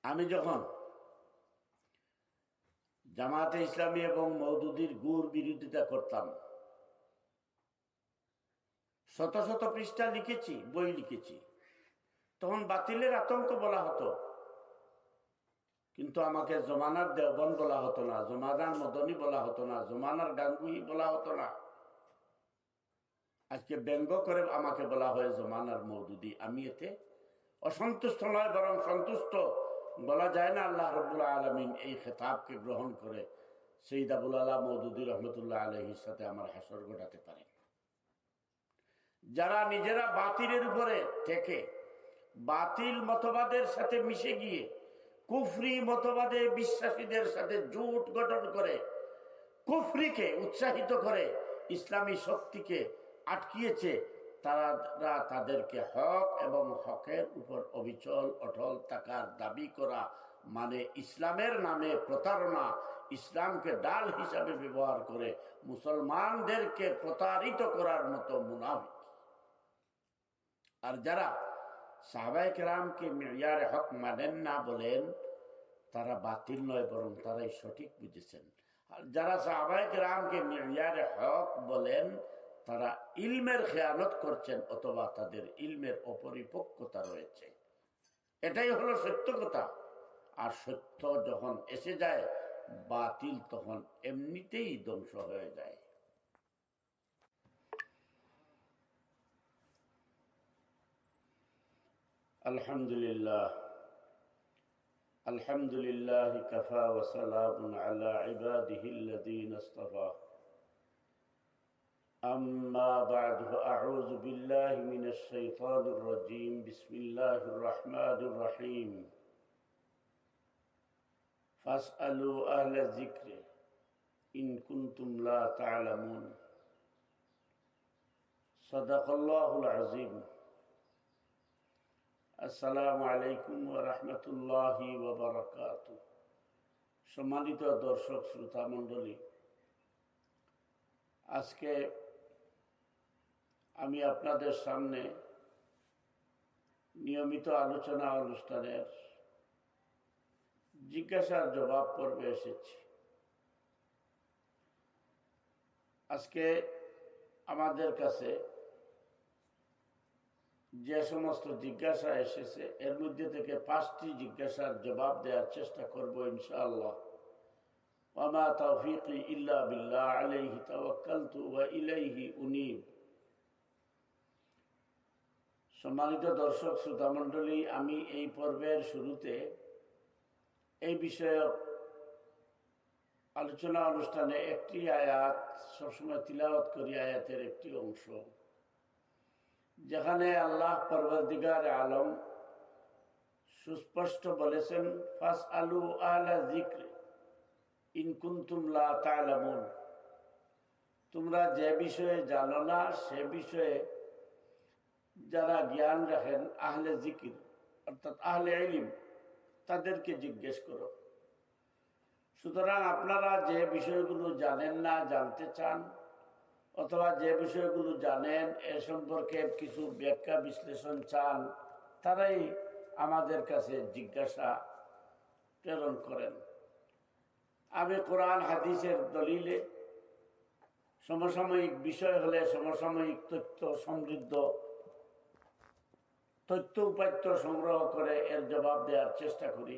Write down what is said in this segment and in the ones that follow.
আমি যখন জামায়াতে ইসলামী এবং মওদুদির গুর বিরোধিতা করতাম, শত শত পৃষ্ঠা লিখেছি, বই লিখেছি, তখন বাতিলের আতঙ্ক বলা হতো, কিন্তু আমাকে জমানার দেওবন বলা হতো না, জমানার মদনী বলা হতো না, জমানার গাঙ্গুই বলা হতো না। আজকে ব্যঙ্গ করে আমাকে বলা হয় জমানার মওদুদি। আমি এতে অসন্তুষ্ট নয়, বরং সন্তুষ্ট। বলা যায় না আল্লাহ রাব্বুল আলামিন এই খেতাবকে গ্রহণ করে সৈয়দ আবুল আলা মওদুদি রহমতুল্লাহ আলাইহির সাথে আমার হাসর ঘটাতে পারেন। যারা নিজেরা বাতিলের উপরে থেকে বাতিল মতবাদের সাথে মিশে গিয়ে কুফরি মতবাদে বিশ্বাসীদের সাথে জোট গঠন করে কুফরিকে উৎসাহিত করে ইসলামী শক্তিকে আটকিয়েছে, তারা তাদেরকে হক এবং হকের উপর অবিচল অটল থাকার দাবি করা মানে ইসলামের নামে প্রতারণা, ইসলামকে ডাল হিসাবে ব্যবহার করে মুসলমানদেরকে প্রতারিত করার মতো মুনাফিক। আর যারা সাহাবায়ে কেরামকে মিয়ারে হক মানেন না বলেন, তারা বাতিল নয়, বরং তারাই সঠিক বুঝেছেন। আর যারা সাহাবায়ে কেরামকে মিয়ারে হক বলেন, তারা ইলমের খেয়ানত করছেন, অথবা তাদের ইলমের অপরিপক্কতা রয়েছে। এটাই হলো সত্য কথা। আর সত্য যখন এসে যায়, বাতিল তখন এমনিতেই ধ্বংস হয়ে যায়। আলহামদুলিল্লাহ, আলহামদুলিল্লাহ কাফা ওয়া সালামুন আলা ইবাদিহিল্লাযীনা ইসতাফা। أما بعد فأعوذ بالله من الشيطان الرجيم. بسم الله الرحمن الرحيم. فاسألوا أهل الذكر إن كنتم لا تعلمون. صدق الله العظيم. আসসালামু আলাইকুম ওয়া রাহমাতুল্লাহি ওয়া বারাকাতুহু। সম্মানিত দর্শক শ্রোতা মণ্ডলী, আজকে আমি আপনাদের সামনে নিয়মিত আলোচনা অনুষ্ঠানের জিজ্ঞাসার জবাব পর্বে এসেছি। আজকে আমাদের কাছে যে সমস্ত জিজ্ঞাসা এসেছে, এর মধ্যে থেকে 5টি জিজ্ঞাসার জবাব দেওয়ার চেষ্টা করব ইনশাআল্লাহ। ওয়ামা তাওফীকি ইল্লা বিল্লাহ আলাইহি তাওয়াক্কালতু ওয়া ইলাইহি উনীব। সম্মানিত দর্শক শ্রোতা মণ্ডলী, আমি এই পর্বের শুরুতে এই বিষয়ক আলোচনা অনুষ্ঠানে একটি আয়াত সবসময় তিলাওয়াত করি, আয়াতের একটি অংশ, যেখানে আল্লাহ পরওয়ারদিগার আলম সুস্পষ্ট বলেছেন, ফাসআলু আহলা যিকরি ইন কুনতুম লা তা'লামুন। তোমরা যে বিষয়ে জানো না, সে বিষয়ে যারা জ্ঞান রাখেন, আহলে জিকির অর্থাৎ আহলে ইলম, তাদেরকে জিজ্ঞেস করো। সুতরাং আপনারা যে বিষয়গুলো জানেন না, জানতে চান, অথবা যে বিষয়গুলো জানেন এ সম্পর্কে কিছু ব্যাখ্যা বিশ্লেষণ চান, তারাই আমাদের কাছে জিজ্ঞাসা প্রেরণ করেন। আমি কোরআন হাদিসের দলিলে সমসাময়িক বিষয় হলে সমসাময়িক তথ্য সমৃদ্ধ তথ্য উপাত্য সংগ্রহ করে এর জবাব দেওয়ার চেষ্টা করি।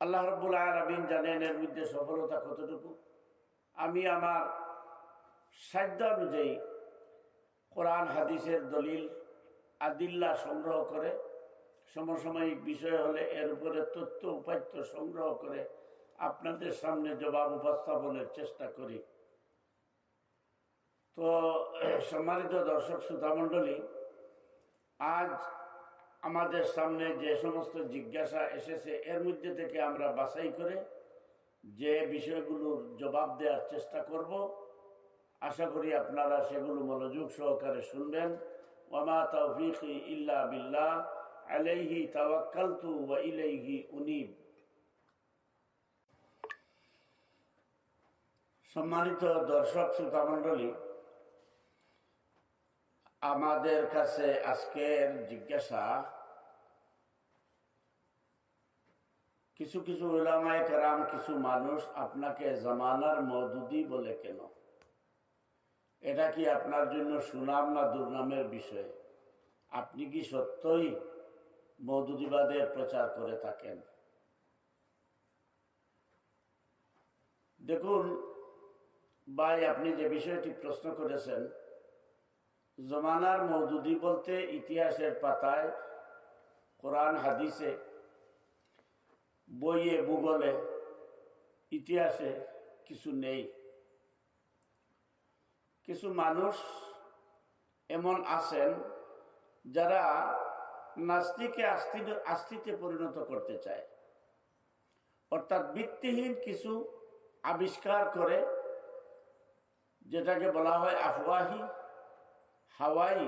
আল্লাহ রাব্বুল আলামিন জানেন এর মধ্যে সফলতা কতটুকু। আমি আমার সাধ্য অনুযায়ী কোরআন হাদিসের দলিল আদিল্লা সংগ্রহ করে সমসাময়িক বিষয় হলে এর উপরে তথ্য উপাত্য সংগ্রহ করে আপনাদের সামনে জবাব উপস্থাপনের চেষ্টা করি। তো সম্মানিত দর্শক শ্রোতা মণ্ডলী, আজ আমাদের সামনে যে সমস্ত জিজ্ঞাসা এসেছে, এর মধ্যে থেকে আমরা বাছাই করে যে বিষয়গুলোর জবাব দেওয়ার চেষ্টা করব, আশা করি আপনারা সেগুলো মনোযোগ সহকারে শুনবেন। ওয়ামা তাওফীকি ইল্লা বিল্লাহ আলাইহি তাওয়াক্কালতু ওয়া ইলাইহি উনীব। সম্মানিত দর্শক শ্রোতা মণ্ডলী, আমাদের কাছে আজকের জিজ্ঞাসা, কিছু কিছু উলামায়ে কেরাম, কিছু মানুষ আপনাকে জামানার মওদুদি বলে কেন? এটা কি আপনার জন্য সুনাম না দুর্নামের বিষয়? আপনি কি সত্যই মওদুদিবাদের প্রচার করে থাকেন? দেখুন ভাই, আপনি যে বিষয়টি প্রশ্ন করেছেন, জমানার মওদুদি বলতে ইতিহাসের পাতায়, কোরআন হাদিসে, বইয়ে, ভূগোলে, ইতিহাসে কিছু নেই। কিছু মানুষ এমন আছেন যারা নাস্তিকে আস্তিতে পরিণত করতে চায়, অর্থাৎ ভিত্তিহীন কিছু আবিষ্কার করে, যেটাকে বলা হয় আফওয়াহি, হাওয়াই,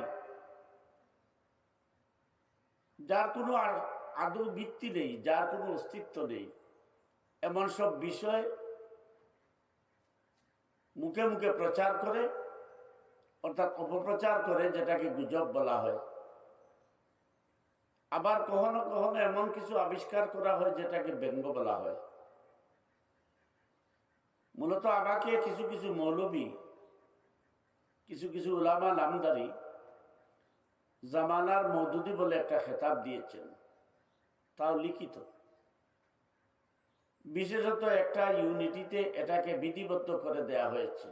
যার কোনো আদৌ ভিত্তি নেই, যার কোনো অস্তিত্ব নেই, এমন সব বিষয় মুখে মুখে প্রচার করে, অর্থাৎ অপপ্রচার করে, যেটাকে গুজব বলা হয়। আবার কখনো কখনো এমন কিছু আবিষ্কার করা হয় যেটাকে ব্যঙ্গ বলা হয়। মূলত আমাকে কিছু কিছু মৌলবী, কিছু কিছু উলামা নামদারি জামানার মওদুদি বলে একটা খেতাব দিয়েছেন, তাও লিখিত। বিশেষত একটা ইউনিটিতে এটাকে বিধিবদ্ধ করে দেয়া হয়েছে।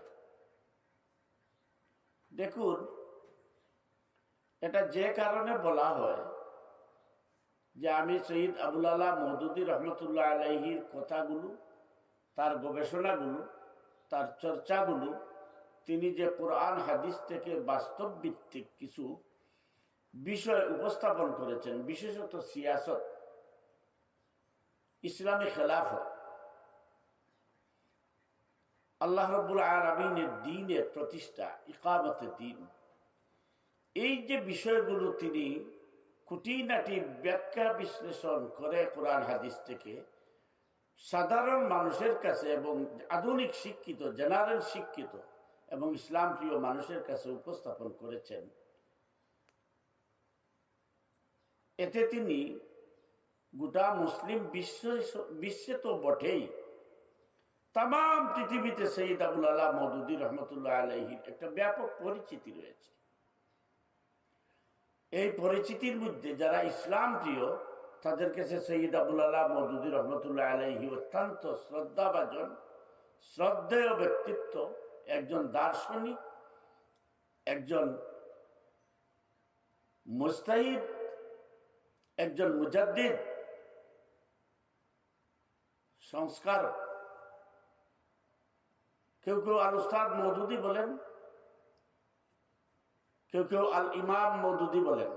দেখুন, এটা যে কারণে বলা হয় যে আমি সৈয়দ আবুল আলা মওদুদি রহমতুল্লাহ আলাইহির কথাগুলো, তার গবেষণাগুলো, তার চর্চাগুলো, তিনি যে কোরআন হাদিস থেকে বাস্তব ভিত্তিক কিছু বিষয় উপস্থাপন করেছেন, বিশেষত সিয়াসত, ইসলামী খেলাফত, আল্লাহ রাব্বুল আলামিনের দ্বীনের প্রতিষ্ঠা, ইকামতে দ্বীন, এই যে বিষয়গুলো তিনি খুঁটিনাটি ব্যাখ্যা বিশ্লেষণ করে কোরআন হাদিস থেকে সাধারণ মানুষের কাছে এবং আধুনিক শিক্ষিত, জেনারেল শিক্ষিত এবং ইসলাম প্রিয় মানুষের কাছে উপস্থাপন করেছেন, এতে তিনি গোটা মুসলিম বিশ্বে তো বটেই, তাম পৃথিবীতে সৈয়দ আবুল আলা মওদুদি রহমতুল্লাহ আলাইহির একটা ব্যাপক পরিচিতি রয়েছে। এই পরিচিতির মধ্যে যারা ইসলাম প্রিয়, তাদের কাছে সৈয়দ আবুল আলা মওদুদি রহমতুল্লাহ আলাইহি অত্যন্ত শ্রদ্ধাভাজন, শ্রদ্ধেয় ব্যক্তিত্ব, একজন দার্শনিক, একজন মুজতাহিদ, একজন মুজাদ্দিদ, সংস্কারক। কেউ কেউ আল উস্তাদ মওদুদি বলেন, কেউ কেউ আল ইমাম মওদুদি বলেন।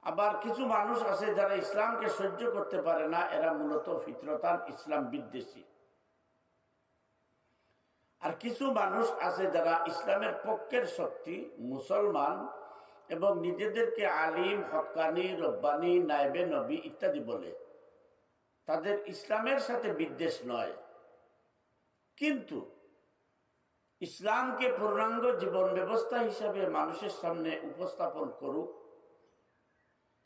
আবার কিছু মানুষ আছে যারা ইসলামকে সহ্য করতে পারে না, এরা মূলত ফিতরতান ইসলাম বিদ্বেষী। আর কিছু মানুষ আছে যারা ইসলামের পক্ষের শক্তি, মুসলমান, এবং নিজেদেরকে আলিম, হক্কানি, রব্বানি, নায়েবে নবী ইত্যাদি বলে। তাদের ইসলামের সাথে বিদ্বেষ নয়, কিন্তু ইসলামকে পূর্ণাঙ্গ জীবন ব্যবস্থা হিসাবে মানুষের সামনে উপস্থাপন করুক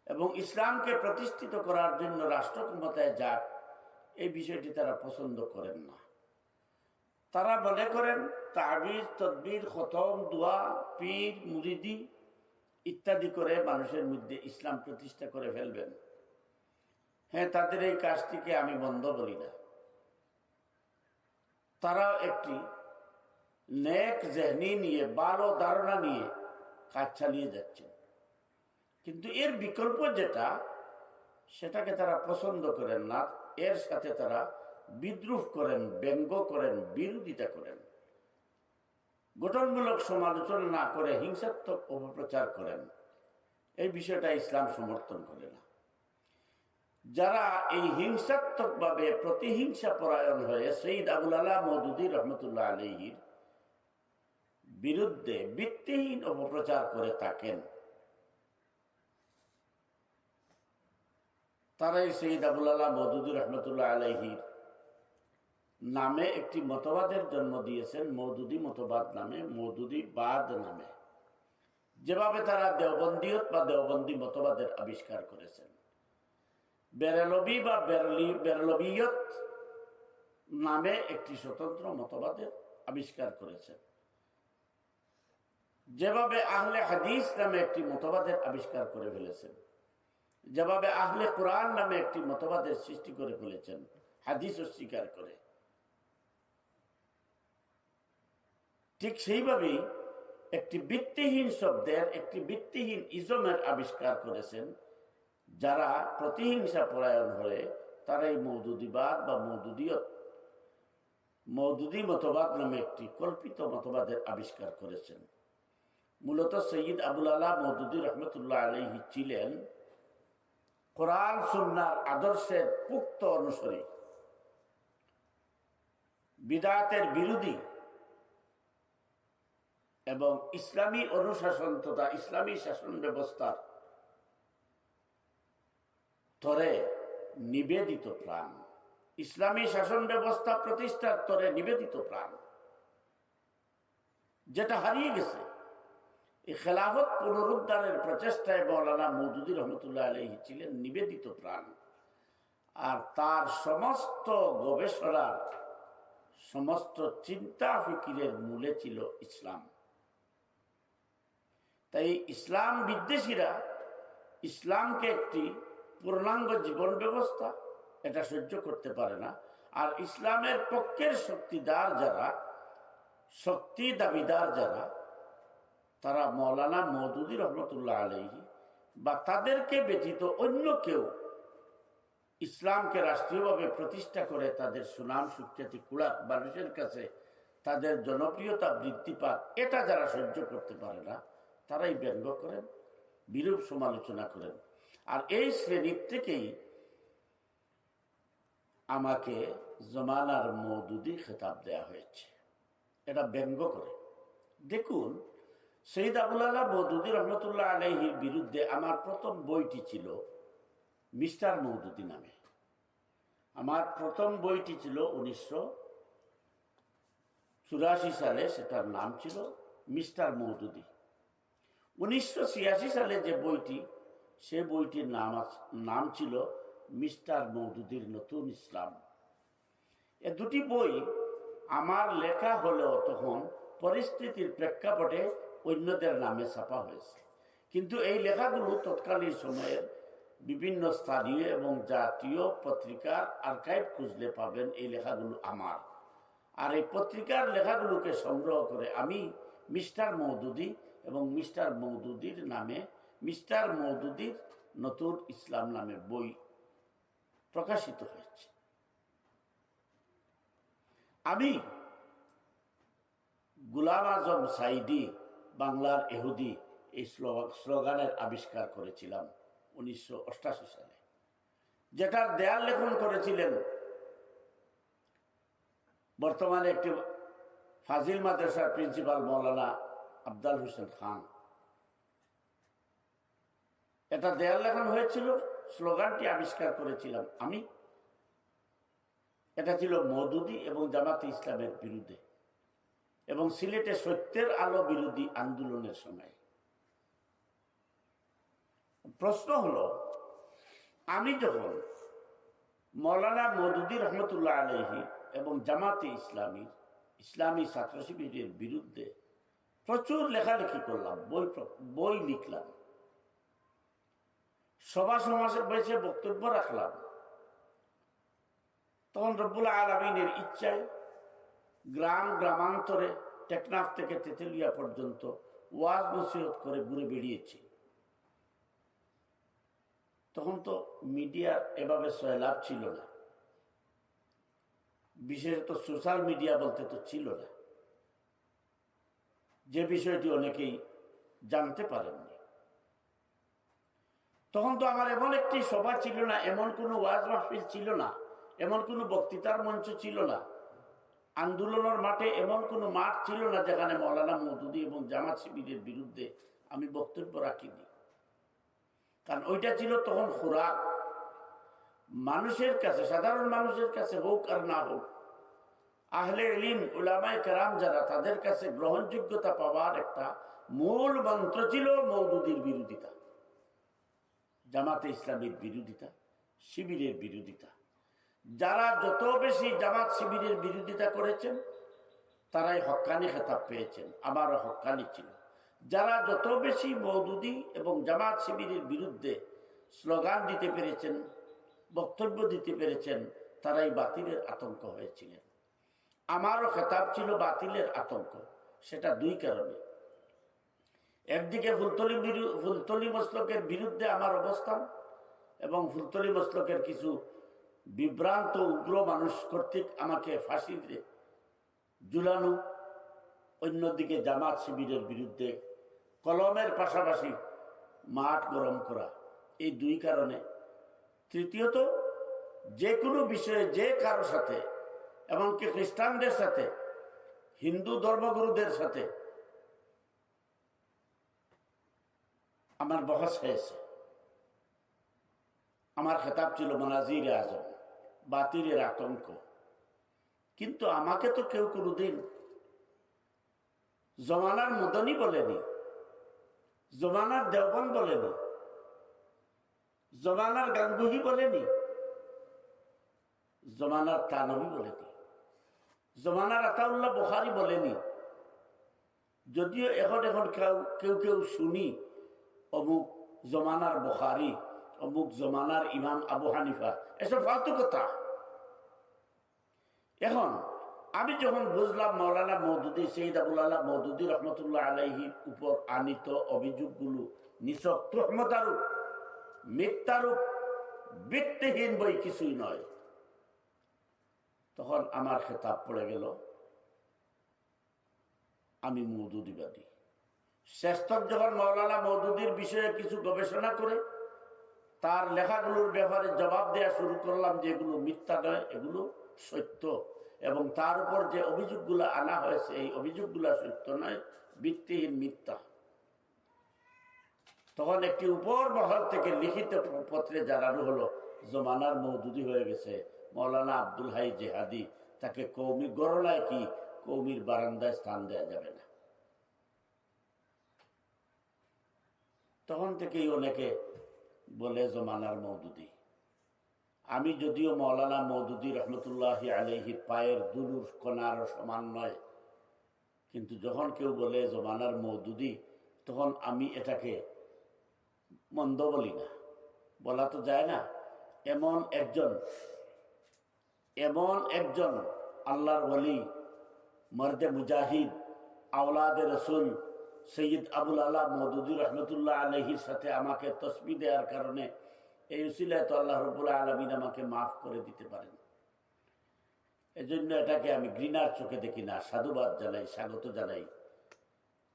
এবং ইসলামকে প্রতিষ্ঠিত করার জন্য রাষ্ট্র ক্ষমতায় যাক, এই বিষয়টি তারা পছন্দ করেন না। তারা মনে করেন তাবিজ, তদবির, খতম, দোয়া, পীর, মুরিদি ইত্যাদি করে মানুষের মধ্যে ইসলাম প্রতিষ্ঠা করে ফেলবেন। হ্যাঁ, তাদের এই কাজটিকে আমি বন্ধ বলি না। তারাও একটি নেক জেহনি নিয়ে, ভালো ধারণা নিয়ে কাজ চালিয়ে যাচ্ছেন, কিন্তু এর বিকল্প যেটা, সেটাকে তারা পছন্দ করেন না। এর সাথে তারা বিদ্রুপ করেন, ব্যঙ্গ করেন, বিরোধিতা করেন, গঠনমূলক সমালোচনা না করে হিংসাত্মক অপপ্রচার করেন। এই বিষয়টা ইসলাম সমর্থন করে না। যারা এই হিংসাত্মক ভাবে প্রতিহিংসা পরায়ণ হয়ে সৈয়দ আবুল আলা মওদুদি রহমতুল্লাহ আলাইহির বিরুদ্ধে ভিত্তিহীন অপপ্রচার করে থাকেন, তারাই সৈয়দ আবুল আলা মওদুদি রহমতুল্লাহ আলাইহির নামে একটি মতবাদের জন্ম দিয়েছেন, মওদুদি মতবাদ নামে, মওদুদিবাদ নামে। যেভাবে তারা দেওবন্দিয়ত বা দেওবন্দি মতবাদের আবিষ্কার করেছেন, বেরেলভি বা বেরলভিয়ত নামে একটি স্বতন্ত্র মতবাদের আবিষ্কার করেছেন। যেভাবে আহলে হাদিস নামে একটি মতবাদের আবিষ্কার করে ফেলেছেন, যেভাবে আহলে কোরআন নামে একটি মতবাদের সৃষ্টি করে ফেলেছেন, হাদিস অস্বীকার করে, ঠিক সেইভাবেই একটি ভিত্তিহীন শব্দের, একটি ভিত্তিহীন ইজমের আবিষ্কার করেছেন। যারা প্রতিহিংসা পরায়ণ হয়ে তারা এই মওদুদিবাদ বা মওদুদি মতবাদ নামে একটি কল্পিত মতবাদের আবিষ্কার করেছেন। মূলত সৈয়দ আবুল আলা মওদুদি রহমতুল্লাহ আলাইহি ছিলেন কোরআন সুন্নাহর আদর্শের পুক্ত অনুসারী, বিদআতের বিরোধী এবং ইসলামী অনুশাসন তথা ইসলামী শাসন ব্যবস্থার তরে নিবেদিত প্রাণ, ইসলামী শাসন ব্যবস্থা প্রতিষ্ঠার তরে নিবেদিত প্রাণ, যেটা হারিয়ে গেছে। এই খেলাফত পুনরুদ্ধারের প্রচেষ্টায় মৌলানা মওদুদি রহমতুল্লাহ আলাইহি ছিলেন নিবেদিত প্রাণ। আর তার সমস্ত গবেষণার, সমস্ত চিন্তা ফিকিরের মূলে ছিল ইসলাম। তাই ইসলাম বিদ্বেষীরা ইসলামকে একটি পূর্ণাঙ্গ জীবন ব্যবস্থা এটা সহ্য করতে পারে না। আর ইসলামের পক্ষের শক্তিদার যারা, শক্তি দাবিদার যারা, তারা মৌলানা মওদুদি রহমতুল্লাহ আলাইহি বা তাদেরকে ব্যতীত অন্য কেউ ইসলামকে রাষ্ট্রীয়ভাবে প্রতিষ্ঠা করে তাদের সুনাম সুখ্যাতি কুড়াক, মানুষের কাছে তাদের জনপ্রিয়তা বৃদ্ধি পাক, এটা যারা সহ্য করতে পারে না তারাই ব্যঙ্গ করেন, বিরূপ সমালোচনা করেন। আর এই শ্রেণীর থেকেই আমাকে জমানার মওদুদি খেতাব দেয়া হয়েছে, এটা ব্যঙ্গ করে। দেখুন, সৈয়দ আবুল আলা মওদুদি রহমতুল্লাহ আলাইহির বিরুদ্ধে আমার প্রথম বইটি ছিল মিস্টার মওদুদি নামে। আমার প্রথম বইটি ছিল 1984 সালে, সেটার নাম ছিল মিস্টার মওদুদি। 1986 সালে যে বইটি, সে বইটির নাম ছিল মিস্টার মওদুদির নতুন ইসলাম। এ দুটি বই আমার লেখা হলেও তখন পরিস্থিতির প্রেক্ষাপটে অন্যদের নামে ছাপা হয়েছে। কিন্তু এই লেখাগুলো তৎকালীন সময়ের বিভিন্ন স্থানীয় এবং জাতীয় পত্রিকার আর্কাইভ খুঁজলে পাবেন এই লেখাগুলো আমার। আর এই পত্রিকার লেখাগুলোকে সংগ্রহ করে আমি মিস্টার মওদুদি এবং মিস্টার মওদুদির নামে মিস্টার মওদুদির নতুন ইসলাম নামে বই প্রকাশিত হয়েছে। আমি গোলাম আজম সাইদি, বাংলার এহুদি, এই স্লোগানের আবিষ্কার করেছিলাম 1988 সালে, যেটার দেয়াল লেখন করেছিলেন বর্তমানে একটি ফাজিল মাদ্রাসার প্রিন্সিপাল মৌলানা আফজাল হোসেন খান। এটা দেয়াল লেখন হয়েছিল, স্লোগানটি আবিষ্কার করেছিলাম আমি। এটা ছিল মওদুদি এবং জামাতে ইসলামের বিরুদ্ধে এবং সিলেটে সত্যের আলো বিরোধী আন্দোলনের সময়। প্রশ্ন হলো, আমি যখন মৌলানা মওদুদি রহমতুল্লাহ আলাইহি এবং জামাতে ইসলামী ছাত্র শিবিরের বিরুদ্ধে প্রচুর লেখালেখি করলাম, বই লিখলাম, সভা সমাজে বসে বক্তব্য রাখলাম, তখন রব্বুল আলামিনের ইচ্ছায় গ্রামান্তরে টেকনাফ থেকে তেতুলিয়া পর্যন্ত ওয়াজ নসিহত করে ঘুরে বেরিয়েছি। তখন তো মিডিয়ার এভাবে সয়লাভ ছিল না, বিশেষত সোশ্যাল মিডিয়া বলতে তো ছিল না, যে বিষয়টি অনেকেই জানতে পারেননি। তখন তো আমার এমন একটি সভা ছিল না, এমন কোনো ওয়াজ মাহফিল ছিল না, এমন কোনো বক্তৃতার মঞ্চ ছিল না, আন্দোলনের মাঠে এমন কোনো মাঠ ছিল না যেখানে মৌলানা মওদুদি এবং জামাত শিবিরের বিরুদ্ধে আমি বক্তব্য রাখিনি। কারণ ওইটা ছিল তখন খোরাক মানুষের কাছে, সাধারণ মানুষের কাছে হোক আর না হোক, আহলে ইলম উলামায়ে কেরাম যারা, তাদের কাছে গ্রহণযোগ্যতা পাওয়ার একটা মূল মন্ত্র ছিল মওদুদির বিরোধিতা, জামাতে ইসলামের বিরোধিতা শিবিরের বিরোধিতা। যারা যত বেশি জামাত শিবিরের বিরোধিতা করেছেন তারাই হক্কানি খেতাব পেয়েছেন, আমারও হক্কানি ছিল। যারা যত বেশি মওদুদি এবং জামাত শিবিরের বিরুদ্ধে স্লোগান দিতে পেরেছেন, বক্তব্য দিতে পেরেছেন, তারাই বাতিলের আতঙ্ক হয়েছিলেন। আমারও খেতাব ছিল বাতিলের আতঙ্ক। সেটা দুই কারণে। একদিকে ফুলতলি মসলকের বিরুদ্ধে আমার অবস্থান এবং ফুলতলি মসলকের কিছু বিভ্রান্ত উগ্র মানুষ কর্তৃক আমাকে ফাঁসিতে ঝুলানো, অন্যদিকে জামাত শিবিরের বিরুদ্ধে কলমের পাশাপাশি মাঠ গরম করা, এই দুই কারণে। তৃতীয়ত, যে কোনো বিষয়ে যে কারো সাথে, এমনকি খ্রিস্টানদের সাথে, হিন্দু ধর্মগুরুদের সাথে আমার বহস হয়েছে। আমার খেতাব ছিল মানাজির আজম, বাতিলের আতঙ্ক। কিন্তু আমাকে তো কেউ কোনোদিন জমানার মদনী বলেনি, জমানার দেওবন্দ বলেনি, জমানার গাঙ্গুহি বলেনি, জমানার তানবী বলেনি, জমানার আতাউল্লাহ বুখারী বলেনি। যদিও এখন কেউ কেউ শুনি অমুক জমানার বুখারী, অমুক জমানার ইমাম আবু হানিফা, এসব ফালতু কথা। এখন আমি যখন বুঝলাম মৌলানা মওদুদী, সৈয়দ আবুল আলা মওদুদী রহমতুল্লাহ আলাইহির উপর আনিত অভিযোগগুলো নিছক তুহমতারূপ, মিথ্যারূপ, ভিত্তিহীন, বই কিছুই নয়, তখন আমার খেতাব পড়ে গেল আমি মওদুদীবাদী। শেষতক যখন মৌলানা মওদুদীর বিষয়ে কিছু গবেষণা করে তার লেখাগুলোর ব্যাপারে জবাব দেওয়া শুরু করলাম যে এগুলো মিথ্যা নয়, এগুলো সত্য, এবং তার উপর যে অভিযোগগুলো আনা হয়েছে এই অভিযোগগুলো সত্য নয়, ভিত্তিহীন, মিথ্যা, তখন একটি উপর মহল থেকে লিখিত পত্রে জানানো হলো জমানার মওদুদী হয়ে গেছে মৌলানা আব্দুল হাই জেহাদি, তাকে কৌমি গরলায় কি কৌমির বারান্দায় স্থান দেওয়া যাবে না। তখন থেকেই অনেকে বলে জমানার মওদুদী। আমি যদিও মৌলানা মওদুদী রহমতুল্লাহ আলাইহির পায়ের দুলুর কণার সমান নয়, কিন্তু যখন কেউ বলে জমানার মওদুদী, তখন আমি এটাকে মন্দ বলি না, বলা তো যায় না। এমন একজন আল্লাহর ওলি, মর্দে মুজাহিদ, আওলাদে রসুল সৈয়দ আবুল আলা মওদুদী রহমতুল্লাহ আলাইহির সাথে আমাকে তসবিহ দেওয়ার কারণে এই উসিলায় তো আল্লাহ রাব্বুল আলামিন আমাকে মাফ করে দিতে পারেন। এজন্য এটাকে আমি ঘৃণার চোখে দেখি না, সাধুবাদ জানাই, স্বাগত জানাই।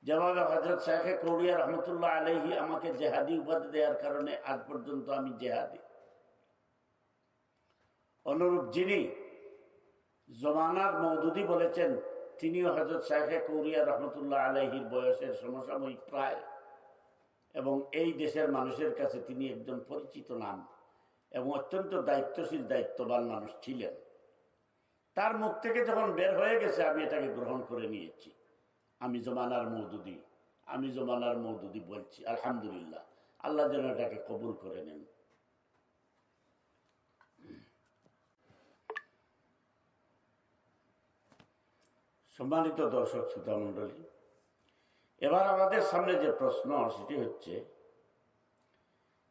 যেভাবে হযরত শাইখে কৌড়িয়া রহমতুল্লাহ আলাইহি আমাকে জেহাদি উপাধি দেওয়ার কারণে আজ পর্যন্ত আমি জেহাদি, অনুরূপ যিনি জমানার মওদুদী বলেছেন তিনিও হযরত শাইখে কৌড়িয়া রহমতুল্লাহ আলাইহির বয়সের সমসাময়িক প্রায়, এবং এই দেশের মানুষের কাছে তিনি একজন পরিচিত নাম এবং অত্যন্ত দায়িত্বশীল, দায়িত্ববান মানুষ ছিলেন। তার মুখ থেকে যখন বের হয়ে গেছে আমি এটাকে গ্রহণ করে নিয়েছি। আমি জমানার মওদুদী বলছি, আলহামদুলিল্লাহ, আল্লাহ যেন এটাকে কবুল করে নেন। সম্মানিত দর্শক শ্রোতা মণ্ডলী, এবার আমাদের সামনে যে প্রশ্ন সেটি হচ্ছে,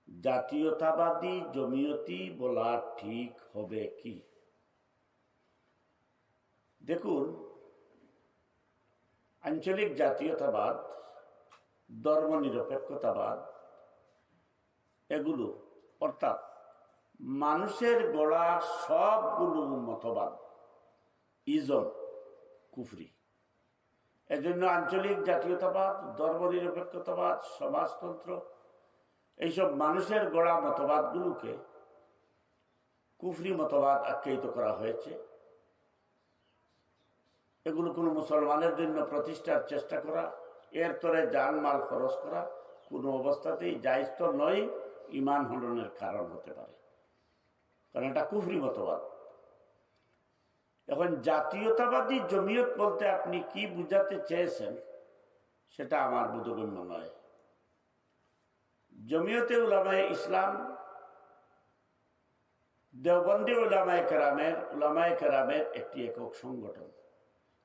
জাতীয়তাবাদী জমিয়তি বলা ঠিক হবে কি? দেখুন, আঞ্চলিক জাতীয়তাবাদ, ধর্মনিরপেক্ষতাবাদ, এগুলো অর্থাৎ মানুষের গড়া সবগুলো মতবাদ ইজম, কুফরি। এজন্য আঞ্চলিক জাতীয়তাবাদ, ধর্মনিরপেক্ষতাবাদ, সমাজতন্ত্র, এইসব মানুষের গড়া মতবাদগুলোকে কুফরি মতবাদ আখ্যায়িত করা হয়েছে। এগুলো কোনো মুসলমানের জন্য প্রতিষ্ঠার চেষ্টা করা, এর তরে জানমাল খরচ করা কোনো অবস্থাতেই জায়েজ তো নয়, ঈমান হননের কারণ হতে পারে, কারণ এটা কুফরি মতবাদ। এখন জাতীয়তাবাদী জমিয়ত বলতে আপনি কি বুঝাতে চেয়েছেন সেটা আমার বোধগম্য নয়। জমিয়তে উলামায়ে ইসলাম দেওবন্দি উলামায়ে কেরামের একটি একক সংগঠন।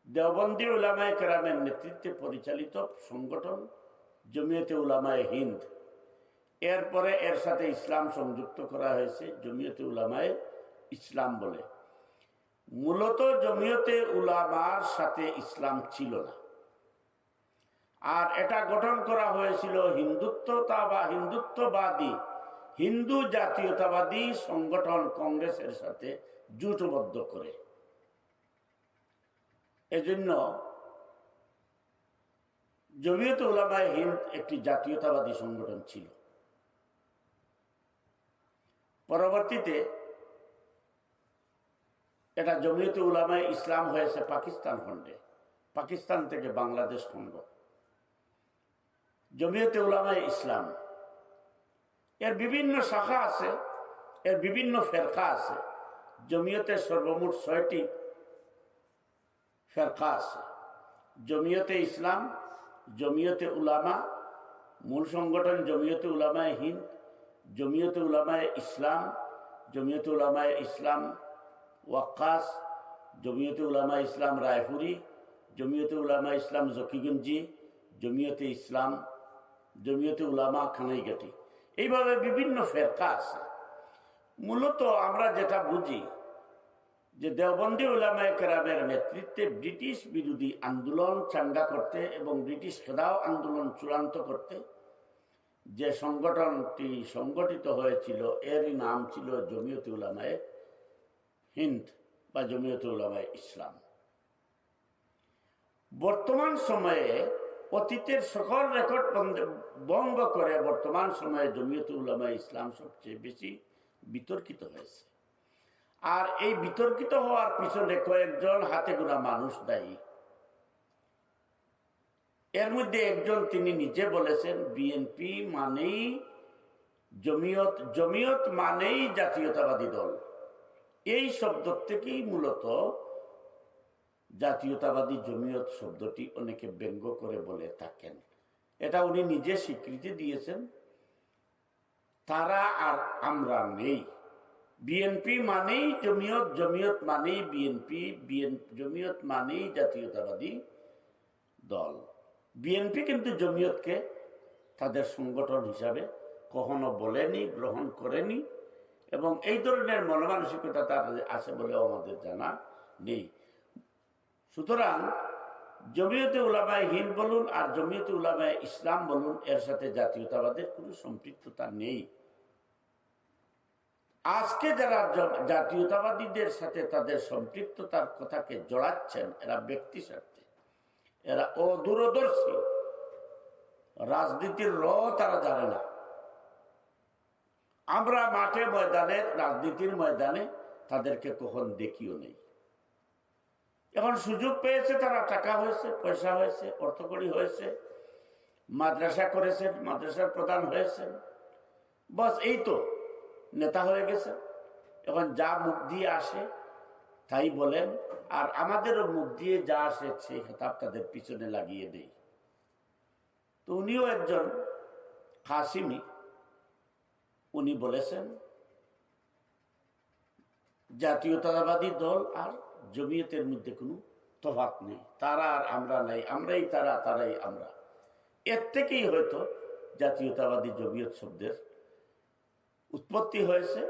দেওবন্দি উলামায়ে কেরামের নেতৃত্বে পরিচালিত সংগঠন জমিয়তে উলামায়ে হিন্দ। এরপরে এর সাথে ইসলাম সংযুক্ত করা হয়েছে জমিয়তে উলামায়ে ইসলাম বলে। মূলত জমিয়তে উলামার সাথে ইসলাম ছিল না, আর এটা গঠন করা হয়েছিল হিন্দুত্ববাদী হিন্দু জাতীয়তাবাদী সংগঠন কংগ্রেসের সাথে জোটবদ্ধ করে। এজন্য জমিয়তে উলামায়ে হিন্দ একটি জাতীয়তাবাদী সংগঠন ছিল। পরবর্তীতে এটা জমিয়তে উলামায়ে ইসলাম হয়েছে পাকিস্তান খণ্ডে, পাকিস্তান থেকে বাংলাদেশ খণ্ড। জমিয়তে উলামায়ে ইসলাম এর বিভিন্ন শাখা আছে, এর বিভিন্ন ফেরকা আছে। জমিয়তের সর্বমোট 6টি ফেরকা আছে। জমিয়তে ইসলাম, জমিয়তে উলামা, মূল সংগঠন জমিয়তে উলামায়ে হিন্দ, জমিয়তে উলামায়ে ইসলাম, জমিয়তে উলামায়ে ইসলাম ওয়াক্কাস, জমিয়তে উলামায়ে ইসলাম রায়পুরি, জমিয়তে উলামায়ে ইসলাম জকিগঞ্জি, জমিয়তে ইসলাম, জমিয়তে উলামা খানাইঘাটি। এইভাবে বিভিন্ন ফেরকা আছে। মূলত আমরা যেটা বুঝি যে দেওবন্দি উলামায়ে কেরামের নেতৃত্বে ব্রিটিশ বিরোধী আন্দোলন চাঙ্গা করতে এবং ব্রিটিশ খেদাও আন্দোলন চূড়ান্ত করতে যে সংগঠনটি সংগঠিত হয়েছিল এরই নাম ছিল জমিয়তে উলামায়ে হিন্দ বা জমিয়তে উলামায়ে ইসলাম। বর্তমান সময়ে অতীতের সকল রেকর্ড ভঙ্গ করে বর্তমান সময়ে জমিয়তে উলামায়ে ইসলাম সবচেয়ে বেশি বিতর্কিত হয়েছে। আর এই বিতর্কিত হওয়ার পিছনে কয়েকজন হাতে গোনা মানুষ দায়ী। এর মধ্যে একজন, তিনি নিজে বলেছেন বিএনপি মানেই জমিয়ত, জমিয়ত মানেই জাতীয়তাবাদী দল। এই শব্দ থেকেই মূলত জাতীয়তাবাদী জমিয়ত শব্দটি অনেকে ব্যঙ্গ করে বলে থাকেন। এটা উনি নিজে স্বীকৃতি দিয়েছেন। তারা আর আমরা নেই। বিএনপি মানেই জমিয়ত, জমিয়ত মানেই বিএনপি, জমিয়ত মানেই জাতীয়তাবাদী দল। বিএনপি কিন্তু জমিয়তকে তাদের সংগঠন হিসাবে কখনো বলেনি, গ্রহণ করেনি, এবং এই ধরনের মনমানসিকতা তার আছে বলেও আমাদের জানা নেই। সুতরাং জমিয়তে উলামায়ে হিন্দ বলুন আর জমিয়তে উলামায়ে ইসলাম বলুন, এর সাথে জাতীয়তাবাদের কোনো সম্পৃক্ততা নেই। আজকে যারা জাতীয়তাবাদীদের সাথে তাদের সম্পৃক্ততার কথাকে জড়াচ্ছেন, এরা ব্যক্তি স্বার্থে, এরা অদূরদর্শী, রাজনীতির তারা জানে না। আমরা মাঠে ময়দানে, রাজনীতির ময়দানে তাদেরকে কখন দেখিও নেই। এখন সুযোগ পেয়েছে, তারা টাকা হয়েছে, পয়সা হয়েছে, অর্থকড়ি হয়েছে, মাদ্রাসা করেছেন, মাদ্রাসার প্রধান হয়েছেন, বস এই তো নেতা হয়ে গেছে। এখন যা মুখ দিয়ে আসে তাই বলেন, আর আমাদেরও মুখ দিয়ে যা আসে সেই খেতাব তাদের পিছনে লাগিয়ে দেই। তো উনিও একজন কাসিমি, উনি বলেছেন জাতীয়তাবাদী দল আর জমিয়তের মধ্যে কোনো তফাৎ নেই, তারা আর আমরা নাই, আমরাই তারা, তারাই আমরা। এর থেকেই হয়তো জাতীয়তাবাদী জমিয়ত শব্দের উৎপত্তি হয়েছে,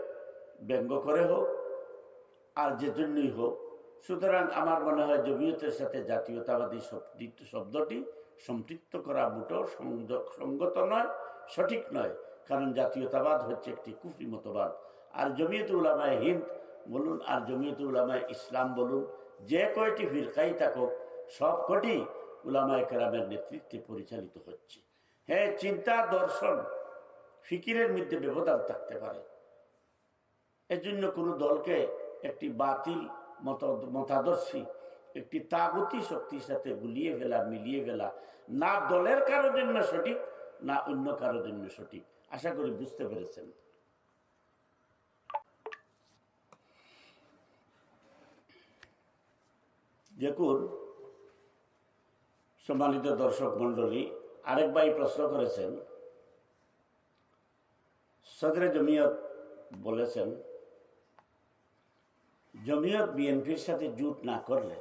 ব্যঙ্গ করে হোক আর যে জন্যই হোক। সুতরাং আমার মনে হয় জমিয়তের সাথে জাতীয়তাবাদী শব্দটি সম্পৃক্ত করা মোটেও সঙ্গত নয়, সঠিক নয়। কারণ জাতীয়তাবাদ হচ্ছে একটি কুফরি মতবাদ। আর জমিয়তে উলামায়ে হিন্দ বলুন আর জমিয়তে উলামায়ে ইসলাম বলুন, যে কয়টি ফিরকাই থাকুক, সব কটি উলামায়ে কেরামের নেতৃত্বে পরিচালিত হচ্ছে। হ্যাঁ, চিন্তা, দর্শন, ফিকিরের মধ্যে ব্যবধান থাকতে পারে। এজন্য কোনো দলকে একটি বাতিল মতাদর্শী, একটি তাগুতি শক্তির সাথে গুলিয়ে ফেলা, মিলিয়ে ফেলা, না দলের কারোর জন্য সঠিক, না অন্য কারোর জন্য সঠিক। আশা করি বুঝতে পেরেছেন। দেখুন সম্মানিত দর্শক মন্ডলী, আরেক ভাই প্রশ্ন করেছেন, সদরে জমিয়ত বলেছেন জমিয়ত বিএনপির সাথে জোট না করলে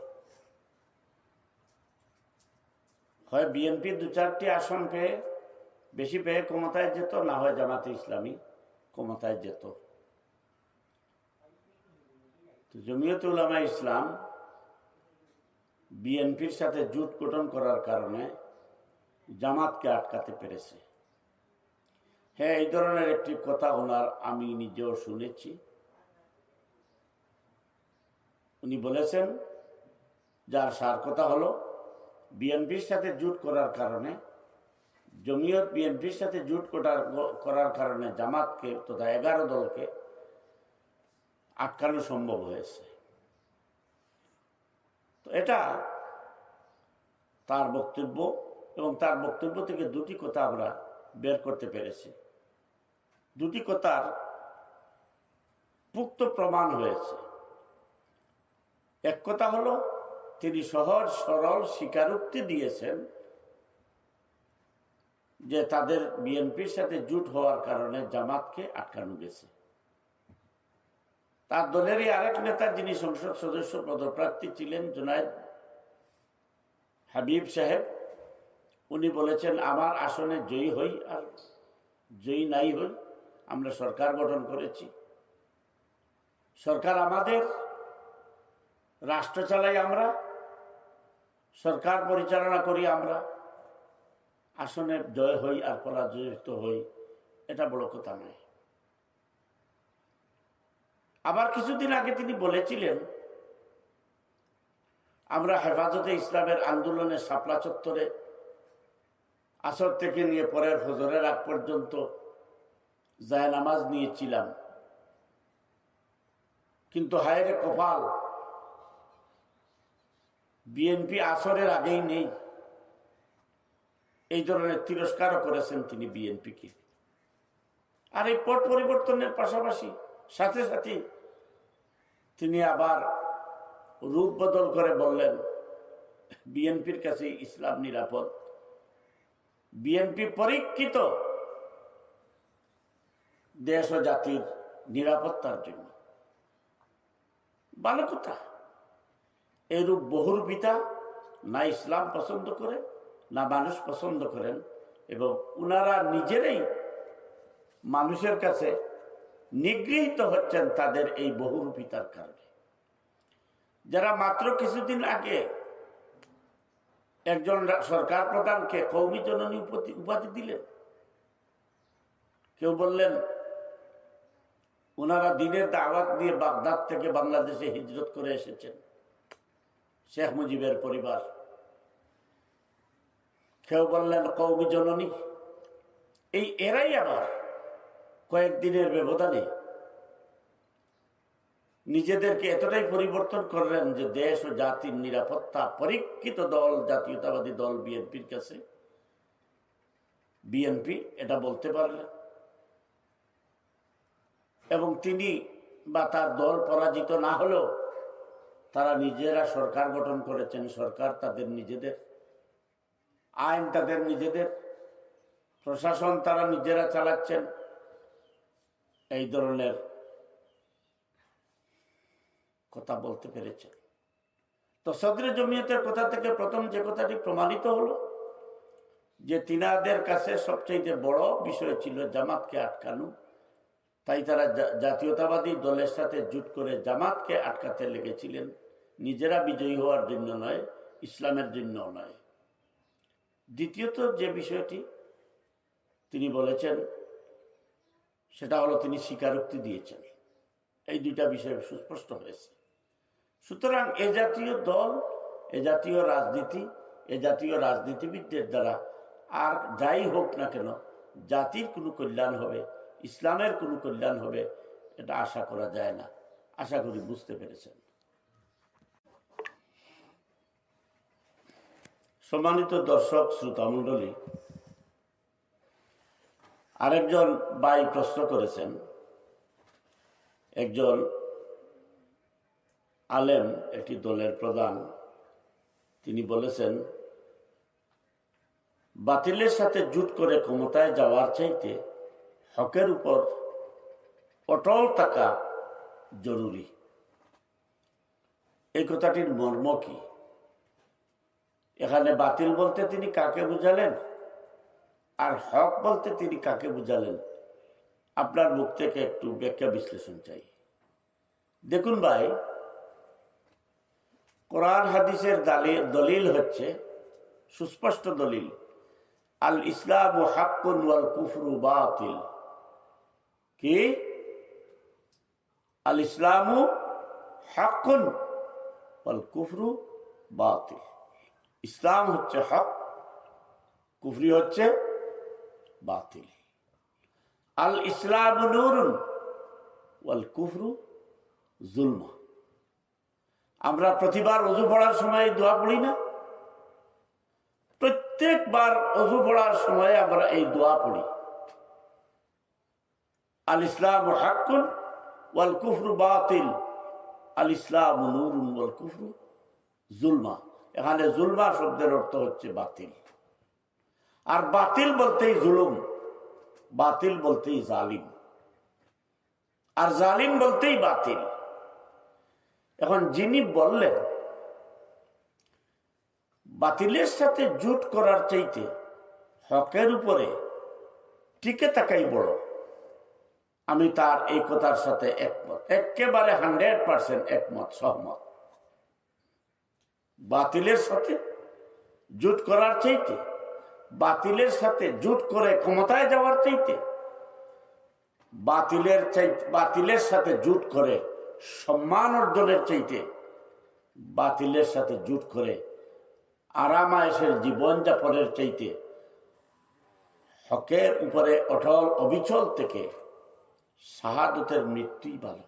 হয় বিএনপি 2-4টি আসন পেয়ে বেশি পেয়ে ক্ষমতায় যেত, না হয় জামাতে ইসলামী ক্ষমতায় যেত। তো জমিয়ত উলামা ইসলাম বিএনপির সাথে জোট গঠন করার কারণে জামাতকে আটকাতে পেরেছে। হ্যাঁ, এই ধরনের একটি কথা ওনার আমি নিজেও শুনেছি। উনি বলেছেন, যার সার কথা হলো বিএনপির সাথে জোট করার কারণে, জমিয়ত বিএনপির সাথে জোট করার কারণে জামাতকে তথা 11 দলকে আটকানো সম্ভব হয়েছে। তো এটা তার বক্তব্য, এবং তার বক্তব্য থেকে দুটি কথা আমরা বের করতে পেরেছি। দুটি কথার পুক্ত প্রমাণ হয়েছে। এক কথা হলো, তিনি সহজ সরল স্বীকারোক্তি দিয়েছেন যে তাদের বিএনপির সাথে জোট হওয়ার কারণে জামাতকে আটকানো গেছে। তার দলেরই আরেক নেতা, যিনি সংসদ সদস্য পদপ্রার্থী ছিলেন, জুনায়েদ হাবিব সাহেব, উনি বলেছেন, আমার আসনে জয়ী হই আর জয়ী নাই হই, আমরা সরকার গঠন করেছি, সরকার আমাদের, রাষ্ট্র চালাই আমরা, সরকার পরিচালনা করি আমরা, আসনে জয় হই আর পরাজিত হই, এটা বড় কথা নয়। আবার কিছুদিন আগে তিনি বলেছিলেন, আমরা হেফাজতে ইসলামের আন্দোলনে শাপলা চত্বরে আসর থেকে নিয়ে পরের ফজরের আগ পর্যন্ত জায়নামাজ নিয়েছিলাম, কিন্তু হায়রে কপাল, বিএনপি আসরের আগেই নেই। এই ধরনের তিরস্কারও করেছেন তিনি বিএনপিকে। আর এই পট পরিবর্তনের পাশাপাশি সাথে সাথে তিনি আবার রূপ বদল করে বললেন, বিএনপির কাছে ইসলাম নিরাপদ, বিএনপি পরীক্ষিত দেশ ও জাতির নিরাপত্তার জন্য। ভালো কথা। এরূপ বহুরূপিতা না ইসলাম পছন্দ করে, না মানুষ পছন্দ করেন, এবং উনারা নিজেরাই মানুষের কাছে নিগৃহীত হচ্ছেন তাদের এই বহুরূপিতার কারণে। যারা মাত্র কিছুদিন আগে একজন সরকার প্রধানকে কওমি জননী উপাধি দিলেন, কেউ বললেন ওনারা দিনের দাওয়াত দিয়ে বাগদাদ থেকে বাংলাদেশে হিজরত করে এসেছেন, শেখ মুজিবের পরিবার। কেউ বললেন কওমি জননী। এই এরাই আবার কয়েকদিনের ব্যবধানে নিজেদেরকে এতটাই পরিবর্তন করলেন যে দেশ ও জাতির নিরাপত্তা পরীক্ষিত দল, জাতীয়তাবাদী দল বিএনপির কাছে, বিএনপি এটা বলতে পারলেন। এবং তিনি বা তার দল পরাজিত না হলেও তারা নিজেরা সরকার গঠন করেছেন, সরকার তাদের নিজেদের, আইন তাদের নিজেদের, প্রশাসন তারা নিজেরা চালাচ্ছেন। এই ধরনের কথা বলতে পেরেছেন। তো সদরে জমিয়তের কথা থেকে প্রথম যে কথাটি প্রমাণিত হলো যে তিনাদের কাছে সবচেয়ে বড় বিষয় ছিল জামাতকে আটকানো, তাই তারা জাতীয়তাবাদী দলের সাথে জোট করে জামাতকে আটকাতে লেগেছিলেন, নিজেরা বিজয়ী হওয়ার জন্য নয়, ইসলামের জন্য নয়। দ্বিতীয়ত যে বিষয়টি তিনি বলেছেন সেটা হলো, তিনি স্বীকারোক্তি দিয়েছেন। এই দুইটা বিষয় সুস্পষ্ট হয়েছে। সুতরাং এ জাতীয় দল, এ জাতীয় রাজনীতি, এ জাতীয় রাজনীতিবিদদের দ্বারা আর যাই হোক না কেন জাতির কোনো কল্যাণ হবে, ইসলামের কোনো কল্যাণ হবে, এটা আশা করা যায় না। আশা করি বুঝতে পেরেছেন। সম্মানিত দর্শক শ্রোতামণ্ডলী, আরেকজন ভাই প্রশ্ন করেছেন, একজন আলেম, একটি দলের প্রধান, তিনি বলেছেন বাতিলের সাথে জোট করে ক্ষমতায় যাওয়ার চাইতে হকের উপর অটল থাকা জরুরি। এই কথাটির মর্ম কি? এখানে বাতিল বলতে তিনি কাকে বুঝালেন, আর হক বলতে তিনি কাকে বুঝালেন? আপনার মুখ থেকে একটু ব্যাখ্যা বিশ্লেষণ চাই। দেখুন ভাই, কোরআন হাদিসের দলিল হচ্ছে, সুস্পষ্ট দলিল, আল ইসলামু হাক্কুন ওয়াল কুফরু বাতিল। কি? আল ইসলামু হাক্কুন ওয়াল কুফরু বাতিল। ইসলাম হচ্ছে হক, কুফরি হচ্ছে বাতিল। আল ইসলামু নূরুন ওয়াল কুফরু জুলমা। আমরা প্রতিবার ওযু পড়ার সময় দোয়া পড়ি না? প্রত্যেকবার ওযু পড়ার সময় আমরা এই দোয়া পড়ি, আল ইসলামু হাক্কুন ওয়াল কুফরু বাতিল, আল ইসলামু নূরুন ওয়াল কুফরু জুলমা। এখানে জুলমা শব্দের অর্থ হচ্ছে বাতিল, আর বাতিল বলতেই জুলুম, বাতিল বলতেই জালিম, আর জালিম বলতেই বাতিল। এখন যিনি বললেন বাতিলের সাথে জুট করার চাইতে হকের উপরে টিকে থাকাই বড়, আমি তার এই কথার সাথে একমত, একেবারে 100% একমত, সহমত। বাতিলের সাথে জুট করার চাইতে, বাতিলের সাথে জুট করে ক্ষমতায় যাওয়ার চাইতে, বাতিলের সাথে জুট করে সম্মান অর্জনের চাইতে, বাতিলের সাথে জুট করে আরামায়েশের জীবনযাপনের চাইতে হকের উপরে অটল অবিচল থেকে শাহাদতের মৃত্যুই ভালো,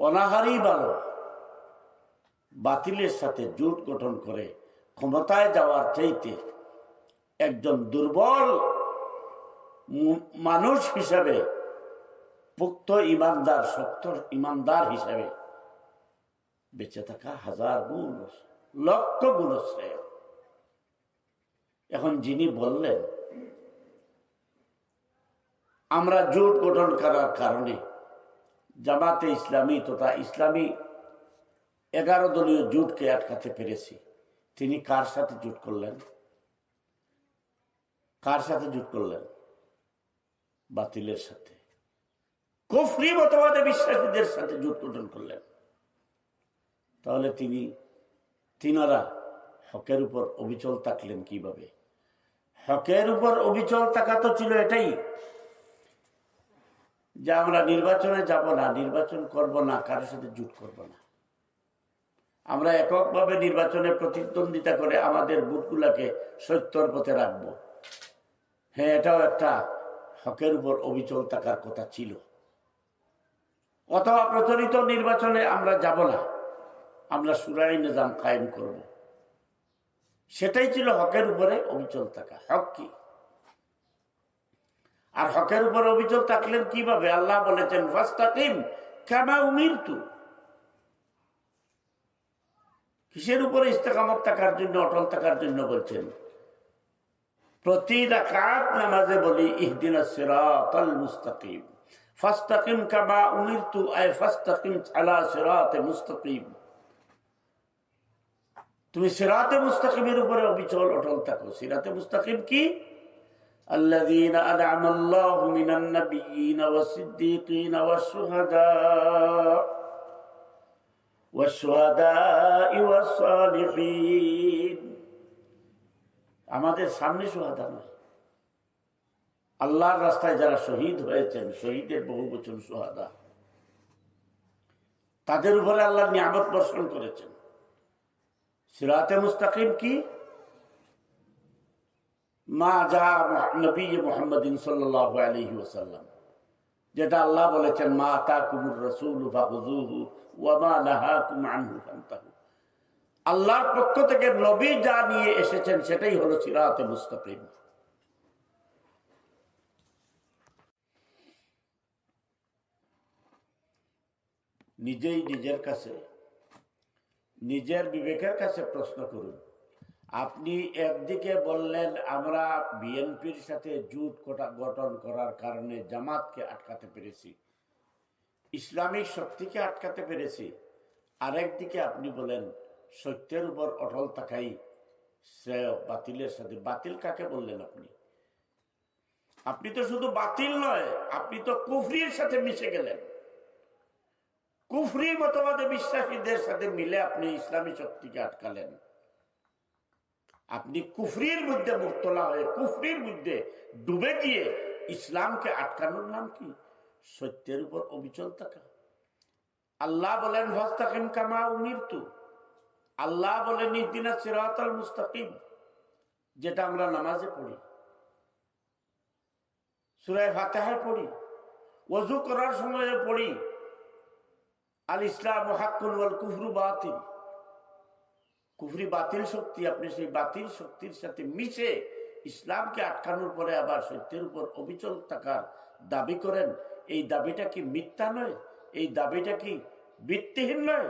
অনাহারই ভালো। বাতিলের সাথে জোট গঠন করে ক্ষমতায় যাওয়ার চাইতে একজন দুর্বল মানুষ হিসাবে, পুক্ত ইমানদার, শক্ত ইমানদার হিসাবে বেঁচে থাকা 1000 গুণ, লক্ষ গুণ শ্রেয়। এখন যিনি বললেন আমরা জোট গঠন করার কারণে জামাতে ইসলামী তথা ইসলামী 11 দলীয় জোটকে আটকাতে পেরেছি, তিনি কার সাথে জোট করলেন? কার সাথে জোট করলেন? বাতিলের সাথে, কুফরি মতবাদে বিশ্বাসীদের সাথে জোট গঠন করলেন। তাহলে তিনারা হকের উপর অবিচল থাকলেন কিভাবে? হকের উপর অবিচল থাকা তো ছিল এটাই যে আমরা নির্বাচনে যাব না, নির্বাচন করব না, কারোর সাথে জোট করব না, আমরা এককভাবে নির্বাচনে প্রতিদ্বন্দ্বিতা করে আমাদের ভোটগুলাকে সত্যর পথে রাখবো। হ্যাঁ, এটাও একটা হকের উপর অবিচল থাকার কথা ছিল। অথবা প্রচলিত নির্বাচনে আমরা যাব না, আমরা শুরাই নিজাম কায়েম করব, সেটাই ছিল হকের উপরে অবিচল থাকা। হক কি? আর হকের উপর অবিচল থাকলেন কিভাবে? আল্লাহ বলেছেন ফাস্তাকিম কামা উমিরতু। কিসের উপরে ইস্তেকামত থাকার জন্য, অটল থাকার জন্য বলছেন? প্রতি রাকাত নামাজে বলি ইহদিনাস সিরাতাল মুস্তাকিম, ফাস্তাকিম কামা উমিরতু, আয় ফাস্তাকিম আলা সিরাতে মুস্তাকিম। তুমি সিরাতে মুস্তাকিমের উপরে অবিচল অটল থাকো। সিরাতে মুস্তাকিম কি? الذين أنعم الله من النبيين والصديقين والشهداء والصالحين। আমাদের সামনে সুহাদা নয়, আল্লাহর রাস্তায় যারা শহীদ হয়েছেন, শহীদের বহু বচন সুহাদা, তাদের উপরে আল্লাহ নিয়ামত বর্ষণ করেছেন। সিরাতে মুস্তাকিম কি? মা যা নবী মুহাম্মদিন সাল্লাল্লাহু আলাইহি ওয়াসাল্লাম, যেটা আল্লাহ বলেছেন মা আতাকুমুর রাসূলু ফাখুযুহু ওয়া মা নাহাকুম আনহু ফান্তাহু। আল্লাহর পক্ষ থেকে নবী যা নিয়ে এসেছেন সেটাই হলো সিরাতে মুস্তাকিম। নিজেই নিজের কাছে, নিজের বিবেকের কাছে প্রশ্ন করুন। আপনি একদিকে বললেন আমরা বিএনপির সাথে জোট গঠন করার কারণে জামাতকে আটকাতে পেরেছি, ইসলামিক শক্তিকে আটকাতে পেরেছি, আরেকদিকে আপনি বলেন সত্যের উপর অটল থাকাই শ্রেয় বাতিলের সাথে। বাতিল কাকে বললেন আপনি? আপনি তো শুধু বাতিল নয়, আপনি তো কুফরির সাথে মিশে গেলেন। কুফরি মতবাদে বিশ্বাসীদের সাথে মিলে আপনি ইসলামী শক্তিকে আটকালেন। আপনি কুফরির মধ্যে মুক্তলা হয়ে কুফরির মধ্যে ডুবে গিয়ে ইসলামকে আটকানোর নাম কি? সত্যের উপর অবিচল থাকা। আল্লাহ বলেন ফাস্তাকিম কামা উমিরতু। আল্লাহ বলেন ইহদিনাস সিরাতাল মুস্তাকিম, যেটা আমরা নামাজে পড়ি, সূরা ফাতিহায় পড়ি, ওযু করার সময় পড়ি, আল ইসলামু হাক্কুন ওয়াল কুফরু বাতিল। কুফরি বাতিল শক্তি। আপনি সেই বাতিল শক্তির সাথে মিশে ইসলামকে আটকানোর পরে আবার সত্যের উপর অবিচল থাকার দাবি করেন। এই দাবিটা কি মিথ্যা নয়? এই দাবিটা কি ভিত্তিহীন নয়?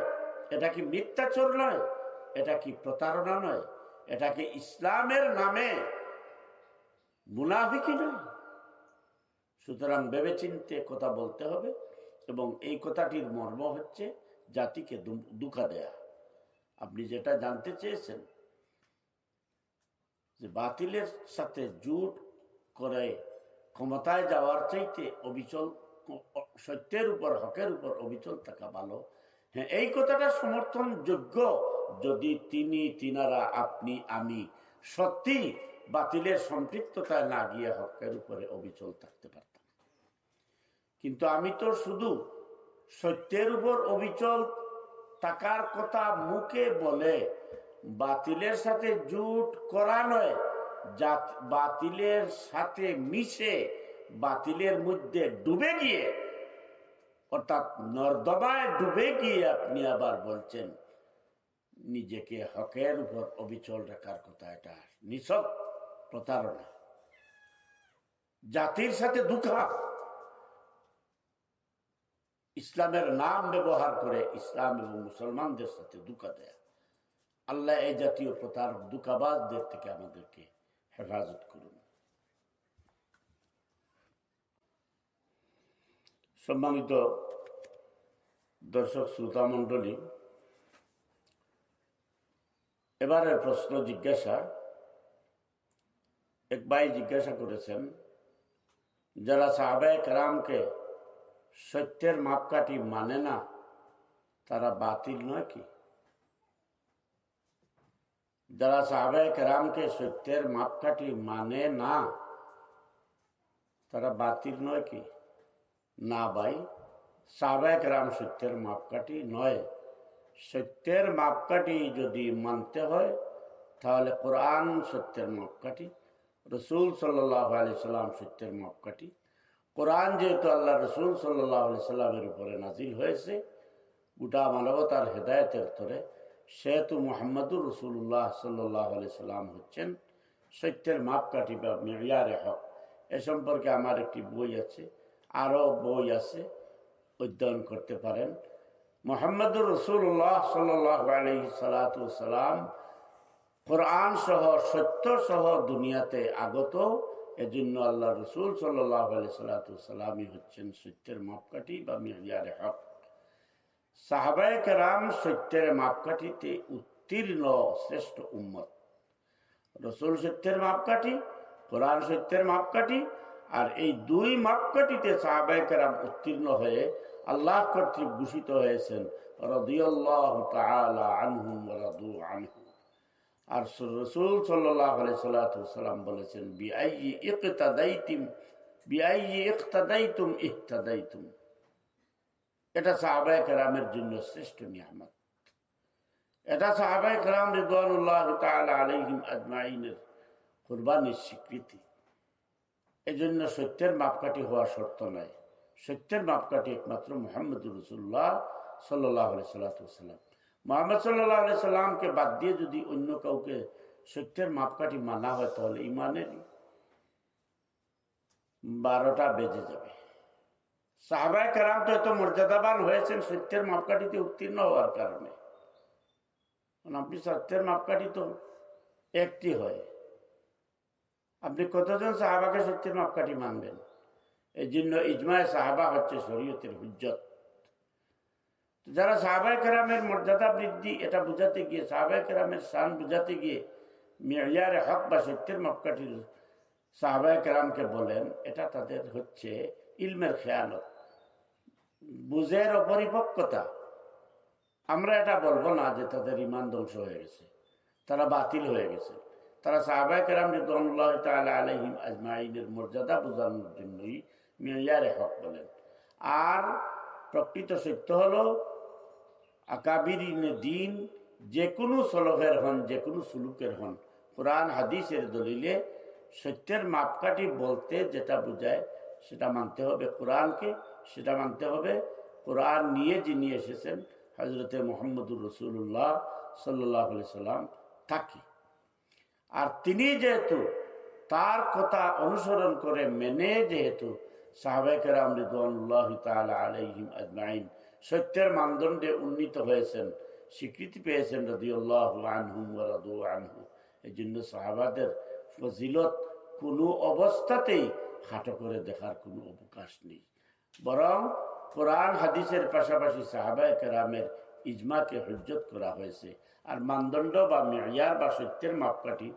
এটা কি মিথ্যাচর নয়? এটা কি প্রতারণা নয়? এটা কি ইসলামের নামে মুনাফিকি নয়? সুতরাং ভেবেচিন্তে কথা বলতে হবে। এবং এই কথাটির মর্ম হচ্ছে জাতিকে ধোঁকা দেয়া। আপনি যেটা জানতে চেয়েছেন যে বাতিলের সাথে জোট করে ক্ষমতায় যাওয়ার চাইতে অবিচল সত্যের উপর হকের উপর অবিচল থাকা ভালো। হ্যাঁ, এই কথাটা সমর্থনযোগ্য যদি তিনারা আপনি আমি সত্যি বাতিলের সম্পৃক্ততায় না গিয়ে হকের উপরে অবিচল থাকতে পারতাম। কিন্তু আমি তো শুধু সত্যের উপর অবিচল থাকার কথা মুখে বলে বাতিলের সাথে জোট করা নয়, বাতিলের সাথে মিশে বাতিলের মধ্যে ডুবে গিয়ে, অর্থাৎ নর্দমায় ডুবে গিয়ে আপনি আবার বলছেন নিজেকে হকের উপর অবিচল রাখার কথা। এটা নিছক প্রতারণা, জাতির সাথে ধোঁকা। ইসলামের নাম ব্যবহার করে ইসলাম এবং মুসলমানদের সাথে ধোঁকা দেয়া। আল্লাহ এই জাতীয় প্রতারক ধোঁকাবাজদের থেকে আমাদেরকে হেফাজত করুন। সম্মানিত দর্শক শ্রোতা মণ্ডলী, এবারের প্রশ্ন জিজ্ঞাসা, এক ভাই জিজ্ঞাসা করেছেন, যারা সাহাবায়ে কেরামকে সত্যের মাপকাঠি মানে না তারা বাতিল নয় কি? যারা সাহাবায়ে কেরামকে সত্যের মাপকাঠি মানে না তারা বাতিল নয় কি? না ভাই, সাহাবায়ে কেরাম সত্যের মাপকাঠি নয়। সত্যের মাপকাঠি যদি মানতে হয় তাহলে কোরআন সত্যের মাপকাঠি, রসুল সাল্লাল্লাহু আলাইহি সাল্লাম সত্যের মাপকাঠি। কোরআন যেহেতু আল্লাহ রসুল সাল্লাল্লাহু আলাইহি সাল্লামের উপরে নাজিল হয়েছে গোটা মানবতার হেদায়েতের তরে, সেহেতু মুহাম্মদুর রাসূলুল্লাহ সাল্লাল্লাহু আলাইহি সাল্লাম হচ্ছেন সত্যের মাপকাঠি বা মিয়ারে হক। এ সম্পর্কে আমার একটি বই আছে, আরও বই আছে, অধ্যয়ন করতে পারেন। মুহাম্মদুর রাসূলুল্লাহ সাল্লাল্লাহু আলাইহি সাল্লাম কোরআন সহ সত্য সহ দুনিয়াতে আগত, এজন্য আল্লাহ রসুল সাল্লাল্লাহু আলাইহি সাল্লামই হচ্ছেন সত্যের মাপকাঠি বা মিয়ারে হক। সাহাবায়ে কেরাম সত্যের মাপকাঠিতে উত্তীর্ণ শ্রেষ্ঠ উম্মত। রসুল সত্যের মাপকাঠি, কোরআন সত্যের মাপকাঠি, আর এই দুই মাপকাঠিতে সাহাবায়ে কেরাম উত্তীর্ণ হয়ে আল্লাহ কর্তৃক ঘোষিত হয়েছেন রাদিয়াল্লাহু তাআলা আনহুম ওয়া রাদু আনহু। আর রসুল সাল্লাল্লাহু আলাইহি সাল্লাম বলেছেন বিআইয়ি ইকতাদাইতুম ইহতাদাইতুম। এটা সাহাবায়ে কেরামের জন্য শ্রেষ্ঠ নিয়ামত। এটা সাহাবায়ে কেরাম রিদওয়ানুল্লাহি তাআলা আলাইহিম আজমাইনের কুরবানির স্বীকৃতি। এজন্য সত্যের মাপকাঠি হওয়া শর্ত নয়। সত্যের মাপকাঠি একমাত্র মুহাম্মদুর রাসূলুল্লাহ সাল্লাল্লাহু আলাইহি সাল্লাম। মুহাম্মদ সাল্লাল্লাহু আলাইহি সাল্লামকে বাদ দিয়ে যদি অন্য কাউকে সত্যের মাপকাঠি মানা হয় তাহলে ইমানের 12টা বেজে যাবে। সাহাবায়ে কেরাম তো এত মর্যাদাবান হয়েছেন সত্যের মাপকাঠিতে উত্তীর্ণ হওয়ার কারণে। আপনি সত্যের মাপকাঠি তো একটি হয়, আপনি কতজন সাহাবাকে সত্যের মাপকাঠি মানবেন? এই জন্য ইজমায়ে সাহাবা হচ্ছে শরীয়তের হুজ্জত। যারা সাহাবায়ে কেরামের মর্যাদা বৃদ্ধি এটা বুঝাতে গিয়ে, সাহাবায়ে কেরামের শান বুঝাতে গিয়ে মিয়ারে হক বা সত্যের মাপকাঠির সাহাবায়ে কেরামকে বলেন, এটা তাদের হচ্ছে ইলমের খেয়ানত, বুঝের অপরিপক্কতা। আমরা এটা বলবো না যে তাদের ইমান ধ্বংস হয়ে গেছে, তারা বাতিল হয়ে গেছে। তারা সাহাবায়ে কেরাম রিদওয়ানুল্লাহি তাআলা আলাইহিম আজমাইনের মর্যাদা বোঝানোর জন্যই মিয়ারে হক বলেন। আর প্রকৃত সত্য হলো আকাবিরিনে দিন যে কোনো সলফের হন, যে কোনো সুলুকের হন, কোরআন হাদিসের দলিলে সত্যের মাপকাঠি বলতে যেটা বোঝায় সেটা মানতে হবে কোরআনকে, সেটা মানতে হবে কোরআন নিয়ে যিনি এসেছেন হযরতে মুহাম্মদুর রাসূলুল্লাহ সাল্লাল্লাহু আলাইহি সাল্লাম তাকে। আর তিনি যেহেতু তার কথা অনুসরণ করে মেনে যেহেতু সাহাবায়ে কেরাম রিদওয়ানুল্লাহি তাআলা আলাইহিম আজমাইন সত্যের মানদণ্ডে উন্নীত হয়েছেন, স্বীকৃতি পেয়েছেন রাদিয়াল্লাহু আনহুম ওয়া রাদু আনহু, এই জন্য সাহাবাদের ফজিলত কোনো অবস্থাতেই খাটো করে দেখার কোনো অবকাশ নেই। বরং কোরআন হাদিসের পাশাপাশি সাহাবায়ে কেরামের ইজমাকে হুজ্জত করা হয়েছে। আর মানদণ্ড বা মেয়ার বা সত্যের মাপকাঠি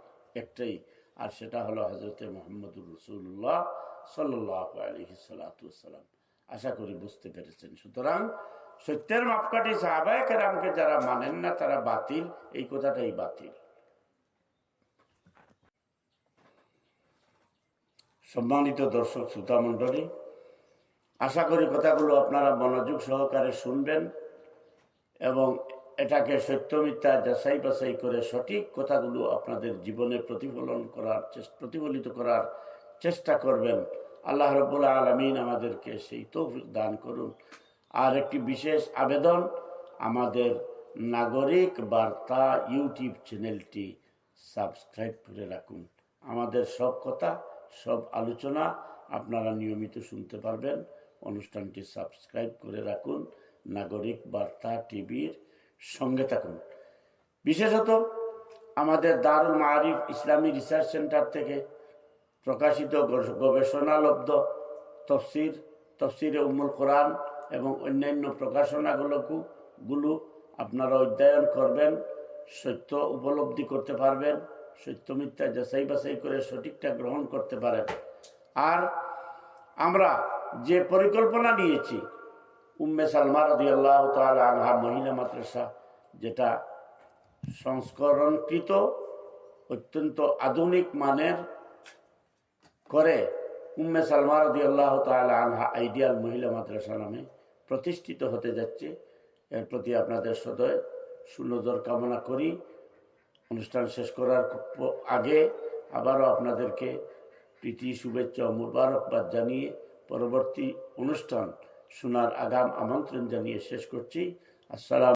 একটাই, আর সেটা হলো হযরতে মুহাম্মদুর রাসূলুল্লাহ সাল্লাল্লাহু আলাইহি সাল্লাম। আশা করি বুঝতে পেরেছেন। সুতরাং সত্যের মাপকাঠি সাহাবায়ে কেরামকে যারা মানেন না তারা বাতিল, এই কথাটাই বাতিল। সম্মানিত দর্শক শ্রোতা মণ্ডলী, আশা করি কথাগুলো আপনারা মনোযোগ সহকারে শুনবেন এবং এটাকে সত্য মিথ্যা যাচাই বাছাই করে সঠিক কথাগুলো আপনাদের জীবনে প্রতিফলিত করার চেষ্টা করবেন। আল্লাহ রাব্বুল আলামিন আমাদেরকে সেই তৌফিক দান করুন। আর একটি বিশেষ আবেদন, আমাদের নাগরিক বার্তা ইউটিউব চ্যানেলটি সাবস্ক্রাইব করে রাখুন। আমাদের সব কথা, সব আলোচনা আপনারা নিয়মিত শুনতে পারবেন। অনুষ্ঠানটি সাবস্ক্রাইব করে রাখুন, নাগরিক বার্তা টিভির সঙ্গে থাকুন। বিশেষত আমাদের দারুল মাআরিফ ইসলামী রিসার্চ সেন্টার থেকে প্রকাশিত গবেষণালব্ধ তফসিরে উম্মুল কোরআন এবং অন্যান্য প্রকাশনাগুলো আপনারা অধ্যয়ন করবেন, সত্য উপলব্ধি করতে পারবেন, সত্য মিথ্যা যাচাই বাছাই করে সঠিকটা গ্রহণ করতে পারেন। আর আমরা যে পরিকল্পনা নিয়েছি উম্মে সালমা রাদিয়াল্লাহু তাআলা আনহা মহিলা মাদ্রাসা, যেটা সংস্করণকৃত অত্যন্ত আধুনিক মানের করে উম্মে সালমা রাদিয়াল্লাহু তাআলা আনহা আইডিয়াল মহিলা মাদ্রাসা নামে প্রতিষ্ঠিত হতে যাচ্ছে, এর প্রতি আপনাদের সদয় সুনজর কামনা করি। অনুষ্ঠান শেষ করার আগে আবারও আপনাদেরকে প্রীতি শুভেচ্ছা ও মুবারকবাদ জানিয়ে পরবর্তী অনুষ্ঠান শোনার আগাম আমন্ত্রণ জানিয়ে শেষ করছি। আসসালাম।